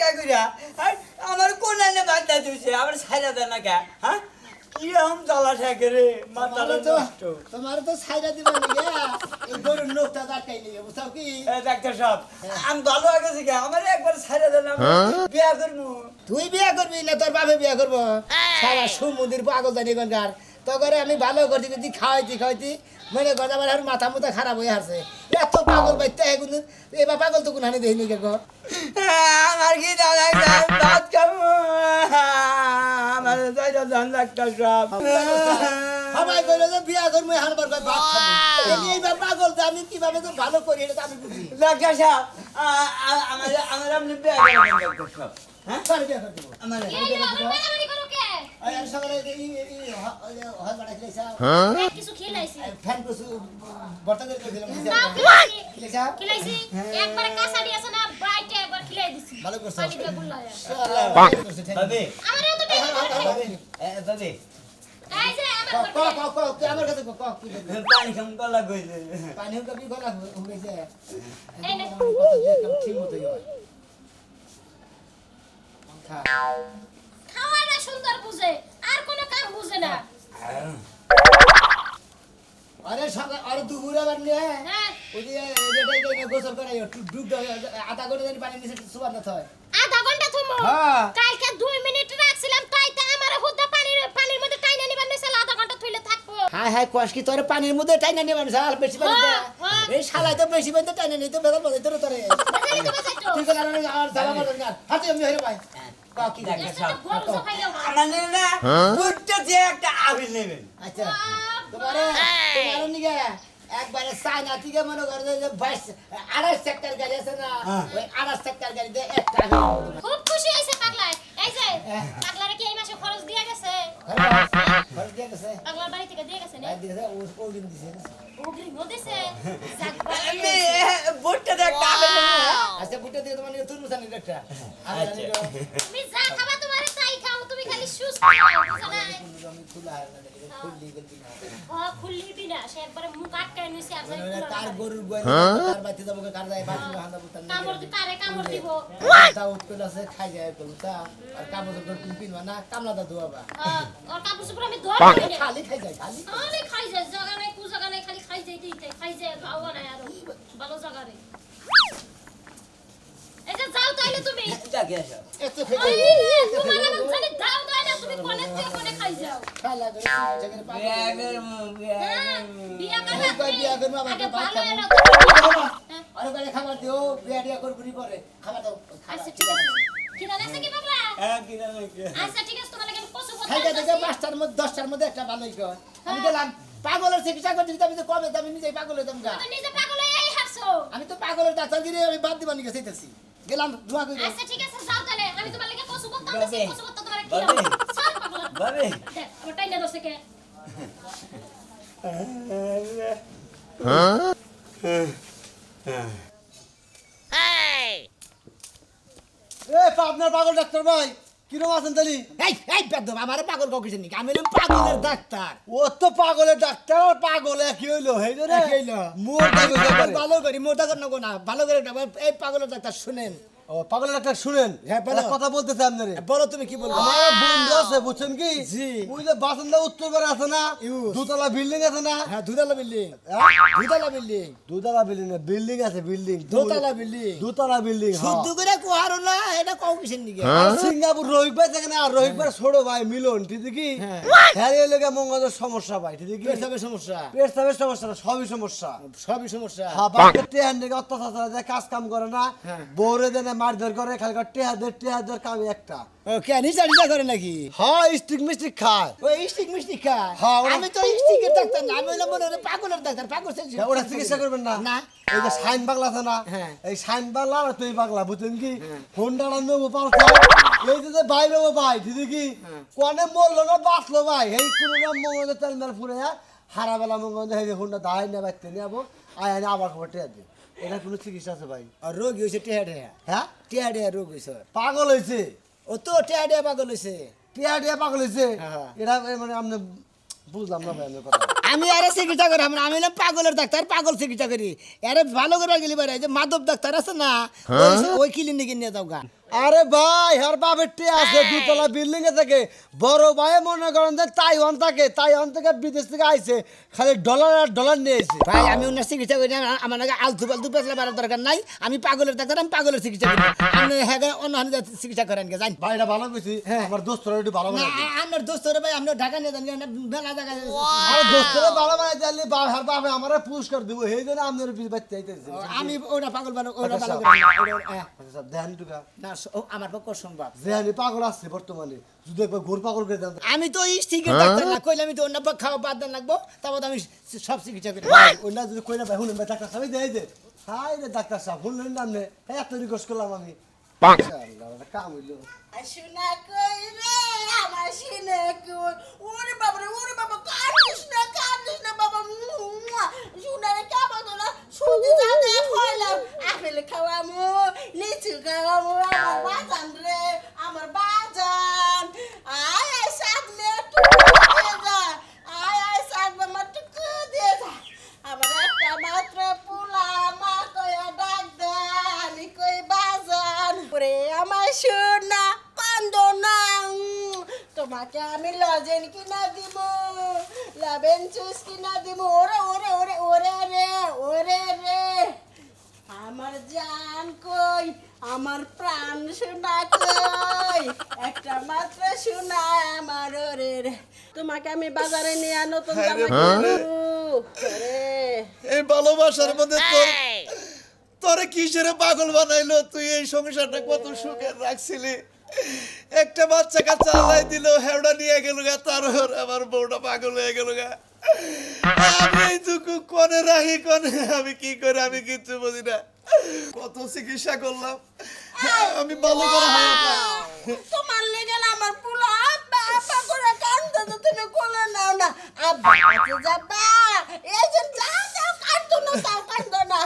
কে কইরা আমার কোন আনে বান্দা দিছে আমার ছাইরা দেন না কে হ্যাঁ কি রকম জ্বালা থাকে রে মাথাটা নষ্ট তোমার তো ছাইরা দিবা নিয়া এই গরুর নোকটা দাঁড়াই নিয়ে বুঝাও কি ডাক্তার সাহেব আমি ভালো হয়ে গেছি কে আমার একবার ছাইরা দেন আমি বিয়া করবো তুই বিয়া করবি না তোর বাপে বিয়া করবো সারা সমুদ্র পাগল জানি গঙ্গার তো করে আমি ভালো করছি যদি খাওয়াইতি মনে কর আমার আর মাথা মুথা খারাপ হয়ে আছে এত পাগল বাইতে কিন্তু এবার পাগল তো কোন হানি দেখিনি কে গো আমার কি দাদা ভাত খাবো আমার যাইটা জান ডাক্তার সাহেব সবাই কইলো যে বিয়া করবো হারবার ভাত খাবো এই পাগল যে আমি কিভাবে তো ভালো করি এটা তো আমি বুঝি ডাক্তার সাহেব আমার আপনি বিয়া করবেন ডাক্তার সাহেব হ্যাঁ কার বিয়া করে দেবো আমার আর সকালে এই হয় বাড়া খেলেছা কিছু খেলাইছি ফ্যান কিছু বর্তাদের করে দিলাম নাও খেলেছা খেলাইছি একবারে কাঁসাডি আছে না বাইটে একবার খেলাই দিছি ভালো করছ পানি দিয়ে বুলায়া ভাবি আমারও তো টাইম আছে ভাবি এই যে আমার কাছে পানি খাম গলা গইছে পানি কবি গলা হইছে এই নে ঠিক মতো হয় খাওয়াটা সুন্দর বুঝে আর কোনো কাম বুঝে না আরে সকাল আরে দুপুরে আবার নে হ্যাঁ ওই যে এটাই গোসল করে ডুব আধা ঘন্টা ধরে পানি নিচে সুবান না হয় আধা ঘন্টা থুমো হ্যাঁ। কালকে 2 মিনিট রাখছিলাম তাইতে আমার হুদ্দা পানির মধ্যে টাইনা নিবার নিছিল আধা ঘন্টা থইলে থাকবো হ্যাঁ কষ কি তোর পানির মধ্যে টাইনা নিয়ে মানুষ আর বেশি পানি দে হ্যাঁ। এই শালায় তো বেশি পানি টাইনা নিতে বেদা বলে তোর তোরে বাজারে তো বাজাইতো তুই তো আর দাবা মারন না হাতে আমি হেরে ভাই কি ডাক্তার এটা সাহেব গরু সকাইলেও আমার না বুটটা যে একটা আবিল নেবেন আচ্ছা তোমারে নিগে একবারে সাইনা থেকে মনে করে যে 28 সেক্টর গাড়ি আছে না ওই 28 সেক্টর গাড়ি দিয়ে একটা খুব খুশি হইছে পাগলায় এই যে পাগলারে কি এই মাসে খরচ দিয়া গেছে খরচ দিয়ে গেছে পাগলার বাড়ি থেকে দিয়ে গেছে না ভাই দিছে ও দিন দিছে ওগরি মদেছে যাক আমি বুটটা যে একটা আবিল নেবেন আচ্ছা বুটা দিয়ে তোমার নিয়ে তুরমুস আনি একটা তুমি যা খাবা তোমারে তাই খাও তুমি খালি সুস্থ বুঝছ না আমি খুলা আর না খুললি গলতি না খুললি বিনা সে একবারে মুখ আটকায় নিছে আর যাই কার গরুর গোয়াল কার বাইতে যাবো কার যায় বাতি হান্দা বুতান কামড় দি কারে কামড় দিব তা উৎকল আছে খাই যায় কলতা আর কাপড় তো তুমি পিনবা না কামলা দা দুয়াবা আর কাপড় সুপুর আমি ধর খালি খাই যায় খালি আরে খাই যায় জায়গা নাই কু জায়গা নাই খালি খাই যাই দিতে খাই যায় খাওয়া নাই আর ভালো জায়গা রে এই যে যাও তাইলে তুমি যাকে আসো এত ফেলে তোমার আমি জানি দাও দাও না তুমি কোনে থেকে কোনে খাই যাও খালা গরে জায়গায় পাগল বিয়া করবো বিয়া এই কই বিয়া করবো আগে আমাকে ভালো ভাত এরা আরে করে খাবার দিও বিয়া দিয়া করবি পরে খাবার দাও আচ্ছা ঠিক আছে কি দাঁড়াছে কি বাবলা কি না আচ্ছা ঠিক আছে তোমার লাগে কসু খাই কথা দেখে 5টার মধ্যে 10টার মধ্যে একটা ভালোই কর আমি গেলাম পাগলের চিকিৎসা করতে আমি তো কমে আমি নিজেই পাগল হইতাম গা তো নিজে পাগল হয়ে এই হাসছো আমি তো পাগলের ডাক্তার গিয়ে আমি বাদ দিবানি গেছে চাইতেছি গেলাম ধোয়া কইরা আচ্ছা ঠিক আছে যাও তাহলে আমি তোমার লাগে কসু কথা বাবে। কসু কথা তোমার কি বাবে। সব পাগল বাবে। দেখ আমার টাইনা দছে কে আপনার পাগল ডাক্তার ভাই কিরকম আছেন তালি এই বেদম আমারে পাগল কইছেন নাকি আমি হলাম পাগলের ডাক্তার ও তো পাগলের ডাক্তার আর পাগল একই হইলো হেই রে একই হইলো। মোর ভালো করি মোটা কর না ভালো করে এই পাগলের ডাক্তার শুনেন ও পাগলের ডাক্তার শুনেন হ্যাঁ, বলো। একটা কথা বলতেছে আপনারে বলো তুমি কি বলবো আমার বন্ধু আছে বুঝছেন কি জি। ওই যে বাসন্দা উত্তর পারে আছে না ইউজ। দুতলা বিল্ডিং আছে না হ্যাঁ দুতলা বিল্ডিং দুতলা বিল্ডিং দুতলা বিল্ডিং না বিল্ডিং আছে বিল্ডিং দোতলা বিল্ডিং দুতলা বিল্ডিং শুদ্ধ করে কোহারো না এটা কও কিসের নিকে সিঙ্গাপুর রোহিত ভাই থাকে না আর রোহিত ভাই ছোট ভাই মিলন ঠিক কি হ্যাঁ। হ্যাঁ এই লেগে মঙ্গলের সমস্যা ভাই ঠিক কি পেশাবের সমস্যা পেট সাবের সমস্যা না সবই সমস্যা সবই সমস্যা বাপের টেহার নিকে অত্যাচার দেয় কাজ কাম করে না হ্যাঁ। বউরে দেনে মারধর করে খালি টেহাদের কামি একটা ও কে নিচা নিচা করে নাকি হ্যাঁ স্টিক মিস্টিক খায় ওই স্টিক মিস্টিক খায় হ্যাঁ, ওরা- আমি তো স্টিকের ডাক্তার না আমি হলাম মনে হয় পাগলের ডাক্তার পাগল হ্যাঁ, ওরা চিকিৎসা করবেন না না এই যে সাইন পাগলা আছে না হ্যাঁ। এই সাইন পাগলা আর তুই পাগলা বুঝছেন কি হোন্ডাটা নেবো পাল্টা এই যে ভাই নেবো ভাই ঠিক কি কোনে মরলো না বাঁচলো ভাই এই কোনো না মঙ্গলে তেল মেল ফুরে হারাবেলা মঙ্গলে এই হোন্ডা দাহাই না বাইতে নেবো আয় আবার খবর টেয়া দিই এটা কোনো চিকিৎসা আছে ভাই আর রোগ হয়েছে টেহা টেহা হ্যাঁ টেহা টেহা রোগ হয়েছে পাগল হয়েছে ও তো টেহা টেহা পাগল হয়েছে টিয়া পাগল হয়েছে হ্যাঁ। এটা মানে আপনি বুঝলাম না ভাই আপনার কথা আমি আরে চিকিৎসা করি আমি হলাম পাগলের ডাক্তার পাগল চিকিৎসা করি আরে ভালো করে গেলি বারে যে মাধব ডাক্তার আছে না ওই ক্লিনিকে নিয়ে যাও গা আরে ভাই আর বাপের টে আছে দুতলা বিল্ডিং এ থাকে বড় ভাই মনে করেন যে তাইওয়ান থেকে বিদেশ থেকে আইছে খালি ডলার আর ডলার নিয়ে আইছে ভাই আমি ওনার চিকিৎসা করি না আমার নাকি আলতু ফালতু পেছলা বাড়ার দরকার নাই আমি পাগলের ডাক্তার আমি পাগলের চিকিৎসা করি আপনি হ্যাঁ অন্য হানি চিকিৎসা করেন কে জান ভাইটা ভালো কইছি আমার দোস্তরা একটু ভালো না বানাই আপনার দোস্ত রে ভাই আমরা ঢাকা নিয়ে যান মেলা জায়গা আরে দোস্তরা ভালো বানাই দিলে বাপ বাপে আমারে পুরস্কার দিব এই জন্য আপনার বাইতে আইতেছে আমি ওটা পাগল বানো ওটা ভালো করে না আচ্ছা দেন টুকা না আমার পক্ষ সম্ভব জেহানি পাগল আছে বর্তমানে যদি একবার ঘোর পাগল করে দেন আমি তো স্টিকের ডাক্তার না কইলে আমি তো অন্য খাওয়া বাদ দেন লাগবো তারপর আমি সব চিকিৎসা করি ভাই ওইটা যদি কইরা ভাই শুনেন ভাই ডাক্তার সাহেব দেয় যে হাই রে ডাক্তার সাহেব শুনলেন না আপনি এত রিকোয়েস্ট করলাম আমি ইনশাআল্লাহ কাম হইলো শুনা কই রে আমার শুনে কই ওরে বাবা কাঁদিস না বাবা শুনা রে কেমন না শুধু জানে খাইলাম আপেল খাওয়ামু লিচু খাওয়ামু আমার বাজান রে আমার বাজান আয় সাত মে টুকু দিয়ে যা আয় সাত মে টুকু দিয়ে যা আমার একটা মাত্র পোলা মা কইয়া ডাক দে আমি কই বাজান ওরে আমার সোনা কান্দো না তোমাকে আমি লজেন কিনা দিব লাবেন জুস কিনা দিব ওরে ওরে ওরে ওরে রে ওরে রে আমার জান কই আমার প্রাণ সোনা কই একটা মাত্র সোনা আমার ওরে রে তোমাকে আমি বাজারে নিয়ে নতুন জামা কিনবো ওরে এই ভালোবাসার মধ্যে তোরে কিসের পাগল বানাইলো তুই এই সংসারটা কত সুখের রাখছিলি একটা বাচ্চা কাচ্চা আল্লাহ দিল হেওড়া নিয়ে গেল গা তার আমার বউটা পাগল হয়ে গেল গা আমি এইটুকু কনে রাখি কনে আমি কি করে আমি কিচ্ছু বুঝি না কত চিকিৎসা করলাম আমি ভালো করে হয় না তোমার লেগে আমার পুরো আব্বা আব্বা করে কান্দে তো তুমি কোলে নাও না আব্বা কাছে যাবা এই যে যাও কান্দো না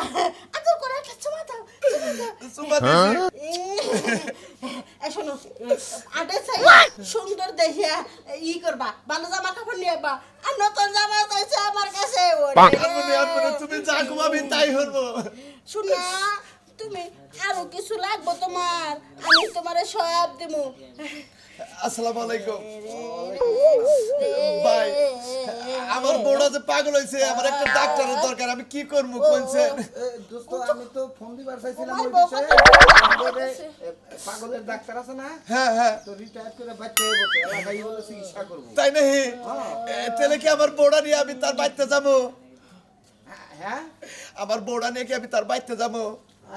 আদর করে একটা চুমা দাও সুমা দিছি এই শোনো আডে চাই সুন্দর দেখিয়া ই করবা ভালো জামা কাপড় নিয়ে বা আর নতুন জামা চাইছে আমার কাছে আর তুমি যা ঘুমাবি তাই হবো শোনা তুমি আরো কিছু লাগবো তোমার আমি তোমারে সব দেবো আসসালামু আলাইকুম ভাই আমার বউটা যে পাগল হইছে আমার একটা ডাক্তারের দরকার আমি কি করব কইছেন দোস্ত আমি তো ফোন দিবার চাইছিলাম ওই বিষয়ে পাগলের ডাক্তার আছে না হ্যাঁ তো রিটায়ার করে বাচ্চা হয়ে বসে এলাকায় বলে চিকিৎসা করবো তাই নাকি তাহলে কি আমার বউটা নিয়ে আমি তার বাড়িতে যাবো হ্যাঁ আমার বউটা নিয়ে কি আমি তার বাড়িতে যাবো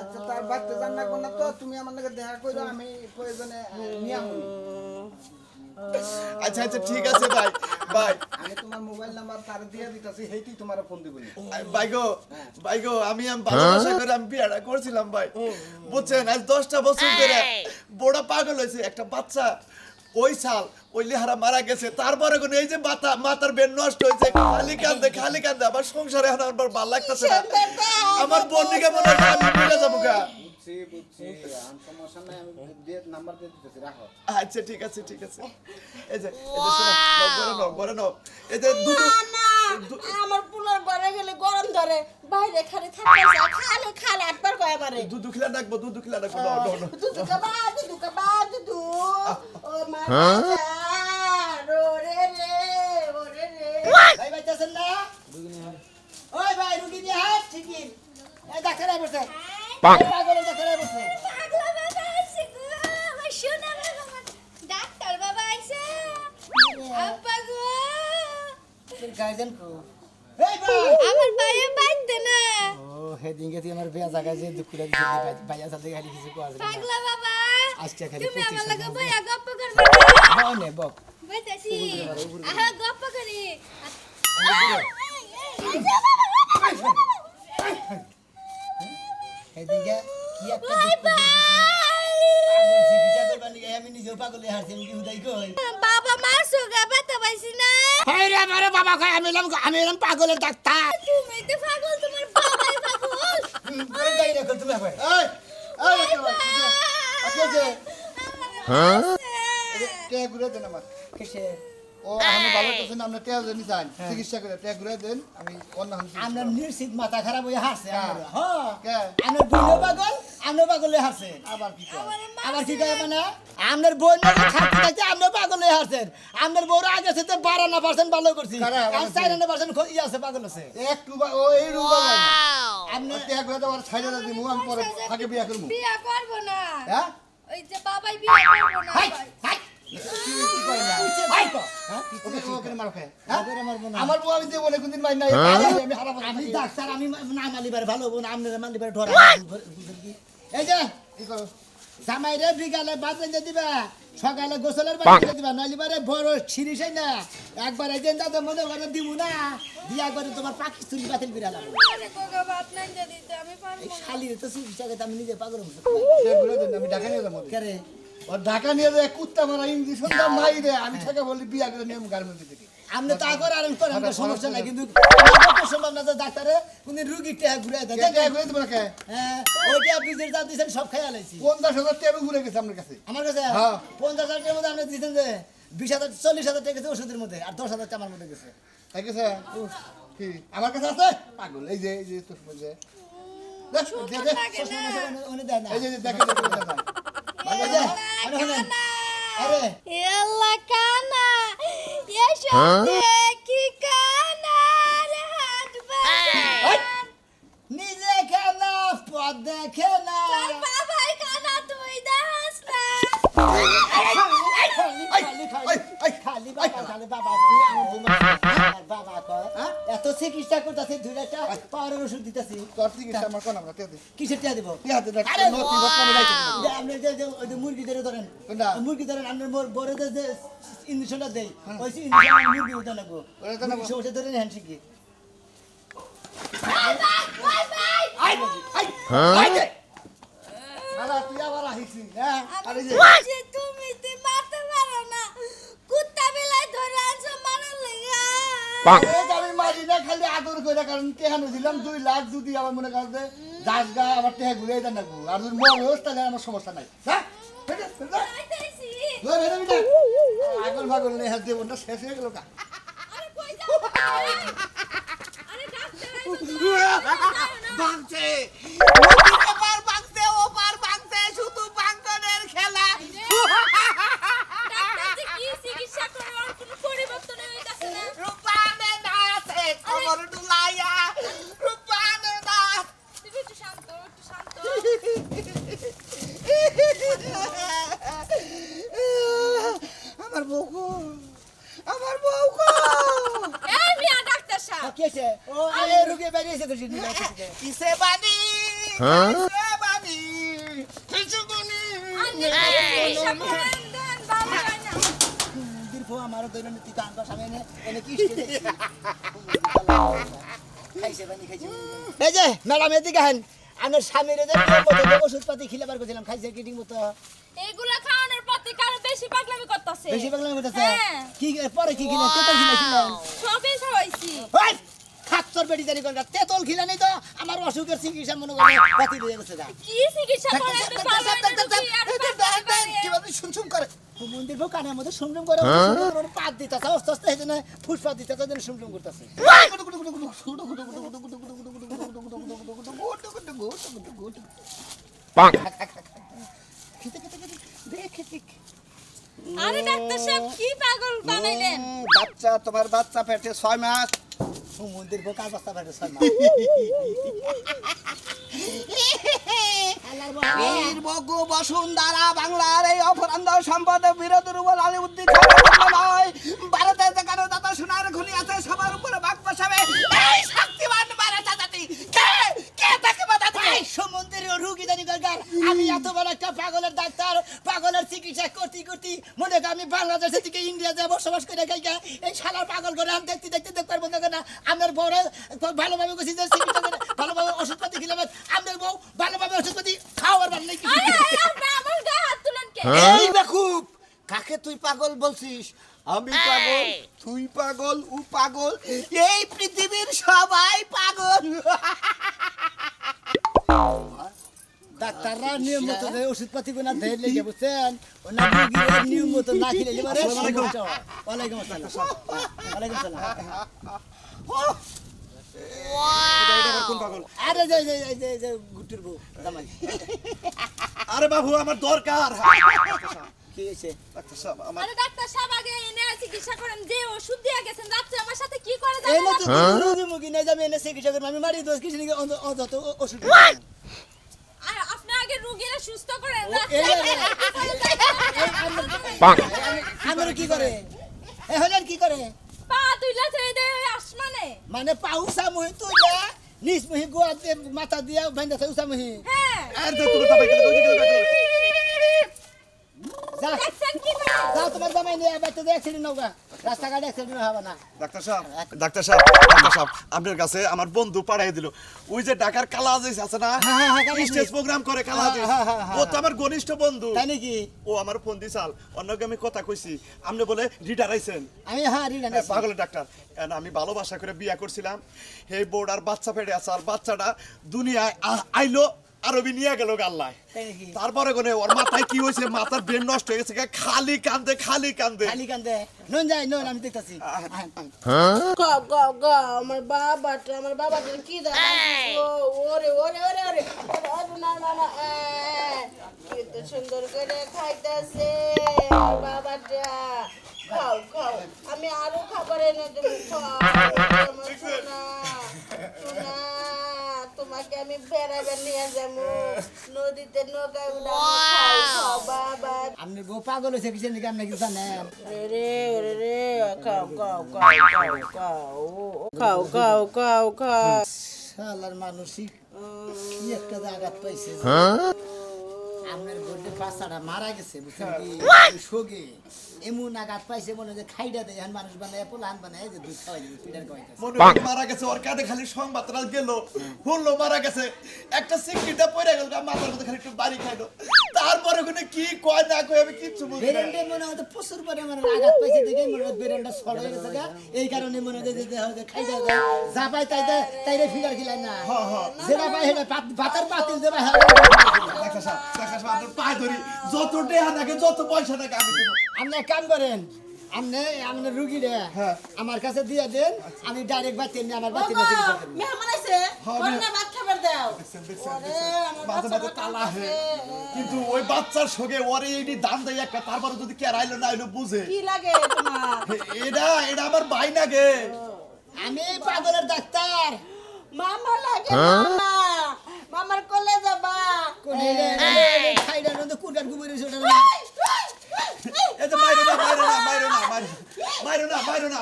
আচ্ছা তার বাচ্চা জান না কোন তো তুমি আমার লগে দেখা করো আমি প্রয়োজনে নিয়ে আসবো আচ্ছা আচ্ছা ঠিক আছে ভাই ভাই আমি তোমার মোবাইল নাম্বার তার দিয়ে দিতেছি হেইটি তোমার ফোন দিব ভাই গো আমি ভালোবাসা করে আমি বিয়েটা করছিলাম ভাই বুঝছেন আজ 10টা বছর ধরে বড় পাগল হয়েছে একটা বাচ্চা ওই সাল ওই লিহারা মারা গেছে তারপরে কোন এই যে মাথার বেন নষ্ট হয়েছে খালি কান্দে আমার সংসারে এখন আমার ভালো লাগতেছে না আমার বোনকে মনে হয় আমি ভুলে যাবো গা বুঝছি আমি সমস্যা নাই আমি দিয়ে নাম্বার দিয়ে দিতেছি রাখো আচ্ছা ঠিক আছে এই যে শোনো বড় নাও এই যে দুধ আমার পুলার ঘরে গেলে গরম ধরে বাইরে খালি থাকতে খালি একবার কয় আমারে দুধ খিলা ডাকবো নাও দুধু কাবা ও মা ওরে রে ভাই বাইতেছেন না ওই ভাই রুগী নিয়ে হাত ঠিকই এই ডাক্তার বসে পাগলের ডাক্তার বসে পাগলা বাবা আইছে গো আমার সোনা বাবা ডাক্তার বাবা আইছে আপা গো তোর গার্জেন কো এই ভাই আমার বাইরে বাইতে না ও হেদিন গেছি আমার বিয়া জায়গা যে দুকুরা দিছে ভাইয়া সাথে খালি কিছু কর পাগলা বাবা আজকে খালি তুমি আমার লগে বইয়া গপ্প করবে হ্যাঁ নে বক বইতাছি আহা গপ্প করি হেদিন গে কি একটা বাই বাই পাগল চিকিৎসা করবার নিয়ে আমি নিজেও পাগলে হারছি আমি কি হুদাই কই বাবা মা সুগা বাতা পাইছি না হাই রে আমারে বাবা কই আমি এলাম পাগলের ডাক্তার তুমি তো পাগল তোমার বাবাই পাগল তোর গাই রাখো তুমি ভাই আচ্ছা যে হ্যাঁ কে ঘুরে দেন আমার কিসে ও আমি ভালো করছেন আপনি তে জানি যান চিকিৎসা করে তে ঘুরে দেন আমি অন্য হাম আমরা নিশ্চিত মাথা খারাপ হয়ে হারছে আমরা হ্যাঁ কে আমরা বুঝো পাগল আপনি পাগল হয়ে হারছেন আবার কি কয়? আবার কি কয় মানে আপনার বোন থাকতে থাকতে আপনি পাগল হয়ে হারছেন আপনার বউর আগে সাথে 52% ভালো করছি কারা? আর 54% আছে পাগল আছে একটু ও এই রুবা আপনি ত্যাগ হয়ে যাওয়ার ছাইড়া দিমু আমি পরে আগে বিয়া করবো বিয়া করবো না হ্যাঁ ওই যে বাবাই বিয়া করবো না হাই হাই কি করে না হাই তো হ্যাঁ ওকে ওকে মারো খায় ওকে মারবো না। আমার বউ আমি দিয়ে বলে কোনদিন মাই নাই আমি হারাবো আমি ডাক্তার আমি না মালিবার ভালো হবো না আপনার মালিবার ধরা বুঝলেন কি এই যে কি করো জামাই রে বিকালে বাদ রেখে দিবা সকালে গোসলের বাদ রেখে দিবা নালিবারে বড় ছিরিসই না একবার এই দিন দাদা মনে করে দিব না বিয়া করে তোমার পাখি চুরি বাতিল করে আলাম আরে কোকা ভাত নাই দিতে আমি পারবো এই না শালির তো চিকিৎসা করতে আমি নিজে পাগল হবো বলে দেন আমি ঢাকা নিয়ে যাবো কেরে ও ঢাকা নিয়ে যায় কুত্তা মারা ইঞ্জেকশন দাও মাই রে আমি ঠেকা বলি বিয়া করে নিয়ে গার্মেন্টস থেকে আপনি তা করে আর করেন তো সমস্যা নাই কিন্তু সম্ভব না যে ডাক্তারে কোন রুগী টেহা ঘুরে দেয় কে ঘুরে তোমার কে হ্যাঁ ওইটা বিজের যা দিয়েছেন সব খাই আলাইছি 50,000 টাকা ঘুরে গেছে আমার কাছে আমার কাছে হ্যাঁ। 50,000 টাকার মধ্যে আপনি দিয়েছেন যে 20,000 40,000 টাকা গেছে ওষুধের মধ্যে আর 10,000 টাকা আমার মধ্যে গেছে তাই গেছে কি আমার কাছে আছে পাগল এই যে তোর মধ্যে দেখ দে দে লাগে না উনি দেয় না এই যে দেখে দেখে এই যে, আরে শুনেন, আরে এল্লা কানা এসো দেখি কানার হাত বাজার নিজে খেলা পদ দেখে না তোর বাবাই কানা তুই দাস না খালি বাবা তুই আমার বোমা বাবা কয় এত চিকিৎসা করতেছি 2 লাখ টাকা পাওয়ারের ওষুধ দিতেছি তোর চিকিৎসা আমার কোন আমরা তে দে কিসের টাকা দিব কি হাতে দেখ আরে নতি বকনে লাইতে আপনি যে ওই যে মুরগি ধরে ধরেন কোনটা? মুরগি ধরেন আপনার বড় যে ইঞ্জেকশনটা দেই ওই ইঞ্জেকশন মুরগি উঠে নেবো ওটা তো নেবো। সমস্যা ধরে হ্যান্ড শিখি আলা তুই আবার আহিছি হ্যাঁ আরে যে যে তুমি তে মারতে পারো না কুত্তা বিলাই ধরে আনছো মারার লাগা আমি মারি না খালি আদর করে কারণ কেন দিলাম 2 লাখ যদি আমার মনে কাছে দাসগা আমার টেহা ঘুরে দেন না আর যদি মরস তাহলে আমার সমস্যা নাই হ্যাঁ আইতাছি আগল ভাগল নেই হাত দেবো না শেষ হয়ে গেল কা আরে কই যাও আরে ডাক্তার আইছো ভাঙছে নদীর পার ভাঙছে ও পার ভাঙছে শুধু ভাঙনের খেলা ডাক্তার যে কি চিকিৎসা করে আর কোনো পরিবর্তন হইতাছে না রূপানে নাচে কমর ডুলাইয়া রূপানে নাচ তুমি একটু শান্ত আমার বউকো আমার বউকো এই মিয়া ডাক্তার সাহেব কি আছে ও এই রুগী বেরিয়েছে তো জিনি কিসে বানি কিসে বানি কিছু বানি আপনি চিকিৎসা করেন দেন বাবা না দীর্ঘ আমার দৈনন্দিন টিকা আনবা সামনে এনে কি খাইছে বানি খাইছে এই যে ম্যাডাম এদিকে হেন আমার স্বামীর যে ওষুধপাতি খিলাবার কইছিলাম খাইছে কি ঠিক মতো এগুলা খাওয়ানোর পথে কারো বেশি পাগলামি করতেছে বেশি পাগলামি করতেছে হ্যাঁ। কি পরে কি কিনা তেতল খিলাছিলেন সবই খাওয়াইছি ওই খাচ্চর বেটি জানি কোনটা তেতল খিলা নেই তো আমার অসুখের চিকিৎসা মনে করে বাতি দিয়ে গেছে যা কি চিকিৎসা করে তো কিভাবে শুনছুম করে মন্দির বউ কানের মধ্যে সুমসুম করে পাত দিতেছে আস্তে আস্তে হেদিনে ফুসপাত দিতেছে যেন সুমসুম করতেছে আরে ডাক্তার সাহেব কি পাগল বানাইলেন বাচ্চা তোমার বাচ্চা পেটে 6 মাস মন্দির বউ কার বাস্তা ফেটে ছয় মাস বীর বগু বসুন্ধরা বাংলার এই অপরান্ধ সম্পদ বিরোধ রুবল আলী উদ্দিন নয় ভারতের যেখানে দাতা সোনার খুলি আছে সবার উপরে ভাগ বসাবে এই শক্তিমান ভারত জাতি কে কে তাকে বাধা দেয় সমুদ্রের রুগী জানি গরগার আমি এত বড় একটা পাগলের ডাক্তার পাগলের চিকিৎসা করতে করতে মনে করি আমি বাংলাদেশ থেকে ইন্ডিয়া যাব বসবাস করে গাইকা এই শালা পাগল করে আমি দেখতে দেখতে দেখতে পারবো না আমার বড় ভালোভাবে কইছি যে চিকিৎসা করে ভালোভাবে ওষুধপাতি খেলাম আমার বউ ভালোভাবে ওষুধপাতি খাওয়ার ভালো নেই কিছু আরে আপনি আমার গায়ে হাত তুলেন কে এই বেকুব কাকে তুই পাগল বলছিস আমি পাগল তুই পাগল ও পাগল এই পৃথিবীর সবাই পাগল ডাক্তাররা নিয়ম মতো দেয় ওষুধপাতি কোনা দেয় লেগে বুঝছেন ওনা রুগীর নিয়ম মতো না খেলে এবারে ওয়ালাইকুম আসসালাম ওয়ালাইকুম আসসালাম এটা আবার কোন পাগল? আরে যে গুটির বউ জামাই আরে বাবু আমার দরকার। কি হয়েছে ডাক্তার সাহেব আমার আরে ডাক্তার সাহেব আগে এনে চিকিৎসা করেন, যে ওষুধ দিয়ে গেছেন রাত্রে আমার সাথে কি করে এই না জানেন? তো রোগী মুগি নাই যাবে এনে চিকিৎসা করবো আমি মারি দোষ কিছু নাকি অযথ ওষুধ আর আপনি আগে রোগীরা সুস্থ করেন, এই আমার কি করে এ হলেন কি করে পা তুইলা ছেড়ে দে আসমানে। মানে পাউসা মহি তুইলা নিজ মহি গোয়াতে মাথা দিয়া বাইন্দা উসা মহি হ্যাঁ আর তো তুমি তবে গেলে যা দেখছেন কি করে? যাও তোমার জামাই নিয়ে বাইতে যে অ্যাক্সিডেন্ট নৌকা রাস্তাঘাটে অ্যাক্সিডেন্ট হবে না ডাক্তার সাহেব আপনার কাছে আমার বন্ধু পাঠাই দিল ওই যে ঢাকার কালা আজিজ আছে না হ্যাঁ, কালা স্টেজ আজিজ। প্রোগ্রাম করে কালা আজিজ হ্যাঁ, ও তো আমার ঘনিষ্ঠ বন্ধু তাই নাকি ও আমার ফোন দিছাল অন্যকে আমি কথা কইছি আপনি বলে রিটার আইছেন আমি রিনা পাগলের ডাক্তার And আমি ভালোবাসা করে বিয়া করছিলাম এই বোর্ডার বাচ্চা পেটে আছে আর বাচ্চাটা দুনিয়ায় আইলো আরবি নিয়ে গেল গাল্লায় তাই নাকি তারপরে কোনে ওর মাথায় কি হয়েছে মাথার ব্রেন নষ্ট হয়ে গেছে খালি কান্দে খালি কান্দে খালি কান্দে নুন যাই নুন আমি দেখতাছি আমার বাবাটা কি ওরে ওরে ওরে ওরে না না না কত সুন্দর করে খাইতেছে বাবাটা খাও খাও আমি আরো খাবার এনে দেবো আমার সোনা সোনা তোমাকে আমি বেড়াবে নিয়ে যাবো নদীতে নৌকায় উড়াবো খাও বাবা আপনি বউ পাগল হয়েছে কিছু নাকি আপনি কি জানেন রে খাও খাও খাও খাও খাও খাও খাও শালার মানসিক কি একটা আঘাত পাইছে আপনার বড্ডে পাঁচটা মারা গেছে বুঝছেন কি শোকে এমন আঘাত পাইছে মনে হয় যে খাইডা দেয় এখন মানুষ বানায় পোলান বানায় যে দুধ খাওয়াই দিবে পিটার খাওয়াইতেছে মনে হয় মারা গেছে ওর কাঁধে খালি সংবাদটা গেল বললো মারা গেছে একটা সিকিটা পড়ে গেল মাথার মধ্যে খালি একটু বাড়ি খাইলো তারপরে ওখানে কি কয় না কয় আমি কিচ্ছু বুঝি না বেরেন্ডে মনে হয় প্রচুর পরিমাণে আঘাত পাইছে দেখে মনে হয় বেরেন্ডা সর হয়ে গেছে গা এই কারণে মনে হয় যে খাইডা দেয় যা পাই তাইরে ফিগার খিলাই না যেটা পাই সেটা ভাতের পাতিল দেবে দেখা সাপ আপনার পায়ে ধরি যত টেহা থাকে যত পয়সা থাকে আমি দেবো আপনি এক কাম করেন আপনি রুগী রে আমার কাছে দিয়ে দেন আমি ডাইরেক্ট বাচ্চা নিয়ে আমার বাচ্চা নিয়ে চিকিৎসা করবো। মেহমান আছে ওরে ভাত খাবার দাও মাঝে মাঝে তালা হে কিন্তু ওই বাচ্চার সঙ্গে ওরে এইটি দাম দেয় একটা তারপরে যদি কে আইলো না আইলো বুঝে কি লাগে তোমার এটা আমার ভাই নাগে আমি পাগলের ডাক্তার মামা লাগে মামা মামার কোলে যাবা কোনে খাইডা নন্দ কুটার গুবরে ওটা এই যে মাইরো না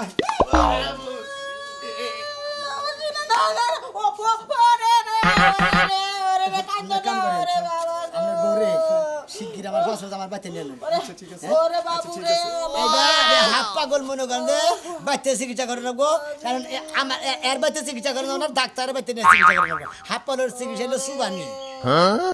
আমার বউরে শিগগির আমার পাশে আমার বাচ্চা নিয়ে নেন ঠিক আছে এইবার হাফ পাগল মনে করেন যে বাচ্চা চিকিৎসা করে রাখবো কারণ আমার এর বাচ্চা চিকিৎসা করে না ডাক্তারের বাচ্চা নিয়ে চিকিৎসা করে রাখবো হাফ পাগলের চিকিৎসা হলো সুবানি